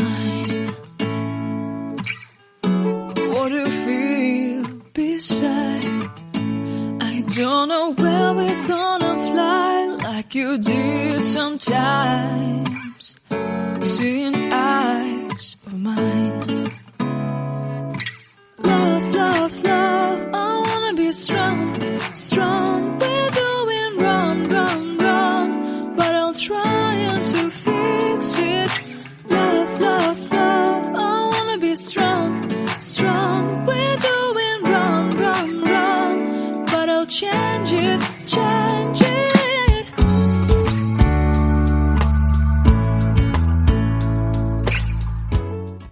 mine. What do you feel beside? I don't know where we're gonna fly like you did sometimes. Seeing